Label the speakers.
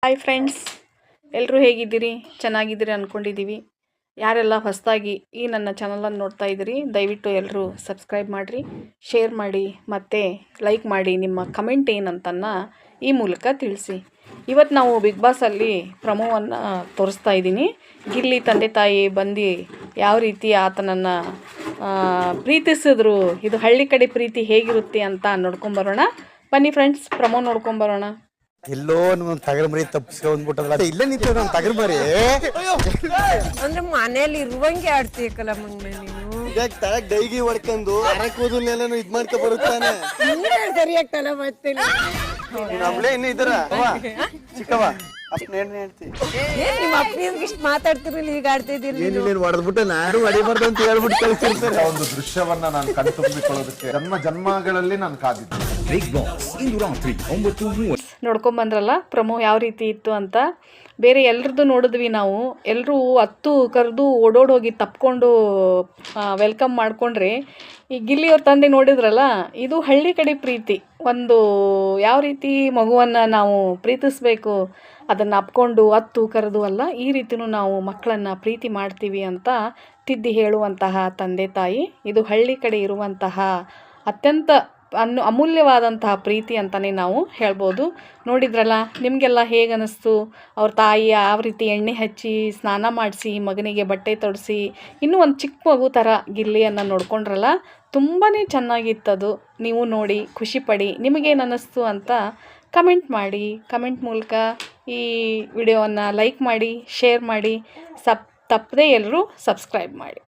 Speaker 1: Hi friends, ಎಲ್ಲರೂ ಹೇಗಿದ್ದೀರಿ? ಚೆನ್ನಾಗಿದ್ದೀರಿ ಅಂದ್ಕೊಂಡಿದ್ದೀವಿ. ಯಾರೆಲ್ಲ ಹೊಸದಾಗಿ ಈ ನನ್ನ ಚಾನಲನ್ನು ನೋಡ್ತಾ ಇದ್ದೀರಿ, ದಯವಿಟ್ಟು ಎಲ್ಲರೂ ಸಬ್ಸ್ಕ್ರೈಬ್ ಮಾಡಿರಿ, ಶೇರ್ ಮಾಡಿ ಮತ್ತು ಲೈಕ್ ಮಾಡಿ. ನಿಮ್ಮ ಕಮೆಂಟ್ ಏನಂತನ್ನು ಈ ಮೂಲಕ ತಿಳಿಸಿ. ಇವತ್ತು ನಾವು ಬಿಗ್ ಬಾಸಲ್ಲಿ ಪ್ರಮೋವನ್ನು ತೋರಿಸ್ತಾ ಇದ್ದೀನಿ. ಗಿಲ್ಲಿ ತಂದೆ ತಾಯಿ ಬಂದು ಯಾವ ರೀತಿ ಆತನನ್ನು ಪ್ರೀತಿಸಿದ್ರು, ಇದು ಹಳ್ಳಿ ಕಡೆ ಪ್ರೀತಿ ಹೇಗಿರುತ್ತೆ ಅಂತ ನೋಡ್ಕೊಂಬರೋಣ. ಬನ್ನಿ ಫ್ರೆಂಡ್ಸ್, ಪ್ರಮೋ ನೋಡ್ಕೊಂಬರೋಣ.
Speaker 2: ಎಲ್ಲೋ ನಮ್ಮ ತಗರ ಮರಿ ತಪ್ಪಿಸ್ಕೊಂಡ್ಬಿಟ್ಟಲ್ಲ, ಇಲ್ಲೇ ನಿಂತ ನಮ್ಮ ತಗರ ಮರಿ
Speaker 3: ಅಂದ್ರೆ ಮನೇಲಿ ಇರುವಂಗೆ ಆಡ್ತೀಕಲ್ಲ ಮಗ್ನೆ ನೀನು.
Speaker 2: ತಳಗ್ ಡೈಗಿ ಹೊಡ್ಕೊಂಡು ಕೂದಲ್ನೆಲ್ಲ ಇದ್ ಮಾಡ್ಕೊ ಬರುತ್ತಾನೆ.
Speaker 3: ಸರಿಯಾಗಿ ತಲೆ ಬರ್ತಿಲ್ಲ.
Speaker 2: ನಮ್ಲೇ ಇನ್ನು ಇದ್ದಾರ ಚಿಕ್ಕವ
Speaker 3: ನಿಮ್ಮ ಅಪ್ಪನಿಗೆ ಇಷ್ಟು ಮಾತಾಡ್ತಿರಲಿಲ್ಲ, ಈಗ ಆಡ್ತಿದ್ದೀರಿ.
Speaker 2: ಏನೇನು ಹೊಡೆದ್ಬಿಟ್ಟು ನಾನು ಹೊಡಿಬಾರ್ದು ಅಂತ ಹೇಳ್ಬಿಟ್ಟು ಕಳಿಸಿರ್ತಾರೆ.
Speaker 4: ಒಂದು ದೃಶ್ಯವನ್ನ ನಾನು ಕಣ್ತುಂಬಿಕೊಳ್ಳೋದಕ್ಕೆ ಜನ್ಮಗಳಲ್ಲಿ ನಾನು ಕಾದಿದ್ದೆ.
Speaker 5: ಬಿಗ್ ಬಾಸ್ ಇಂದು ರಾತ್ರಿ 9:30.
Speaker 1: ನೋಡ್ಕೊಂಬಂದ್ರಲ್ಲ ಪ್ರಮೋ ಯಾವ ರೀತಿ ಇತ್ತು ಅಂತ. ಬೇರೆ ಎಲ್ರದ್ದು ನೋಡಿದ್ವಿ ನಾವು. ಎಲ್ಲರೂ ಹತ್ತು ಕರೆದು ಓಡೋಡೋಗಿ ತಪ್ಕೊಂಡು ವೆಲ್ಕಮ್ ಮಾಡಿಕೊಂಡ್ರೆ, ಈ ಗಿಲ್ಲಿಯವ್ರ ತಂದೆ ನೋಡಿದ್ರಲ್ಲ, ಇದು ಹಳ್ಳಿ ಕಡೆ ಪ್ರೀತಿ. ಒಂದು ಯಾವ ರೀತಿ ಮಗುವನ್ನು ನಾವು ಪ್ರೀತಿಸಬೇಕು, ಅದನ್ನು ಅಪ್ಕೊಂಡು ಹತ್ತು ಕರೆದು ಅಲ್ಲ, ಈ ರೀತಿಯೂ ನಾವು ಮಕ್ಕಳನ್ನು ಪ್ರೀತಿ ಮಾಡ್ತೀವಿ ಅಂತ ತಿದ್ದಿ ಹೇಳುವಂತಹ ತಂದೆ ತಾಯಿ. ಇದು ಹಳ್ಳಿ ಕಡೆ ಇರುವಂತಹ ಅತ್ಯಂತ ಅಮೂಲ್ಯವಾದಂತಹ ಪ್ರೀತಿ ಅಂತಲೇ ನಾವು ಹೇಳ್ಬೋದು. ನೋಡಿದ್ರಲ್ಲ, ನಿಮಗೆಲ್ಲ ಹೇಗೆ ಅನ್ನಿಸ್ತು? ಅವ್ರ ತಾಯಿ ಯಾವ ರೀತಿ ಎಣ್ಣೆ ಹಚ್ಚಿ ಸ್ನಾನ ಮಾಡಿಸಿ ಮಗನಿಗೆ ಬಟ್ಟೆ ತೊಡಿಸಿ, ಇನ್ನೂ ಒಂದು ಚಿಕ್ಕ ಮಗು ಥರ ಗಿಲ್ಲಿಯನ್ನು ನೋಡ್ಕೊಂಡ್ರಲ್ಲ, ತುಂಬಾ ಚೆನ್ನಾಗಿತ್ತದು. ನೀವು ನೋಡಿ ಖುಷಿಪಡಿ. ನಿಮಗೇನು ಅನ್ನಿಸ್ತು ಅಂತ ಕಮೆಂಟ್ ಮಾಡಿ. ಕಮೆಂಟ್ ಮೂಲಕ ಈ ವಿಡಿಯೋವನ್ನು ಲೈಕ್ ಮಾಡಿ, ಶೇರ್ ಮಾಡಿ, ತಪ್ಪದೇ ಎಲ್ಲರೂ ಸಬ್ಸ್ಕ್ರೈಬ್ ಮಾಡಿ.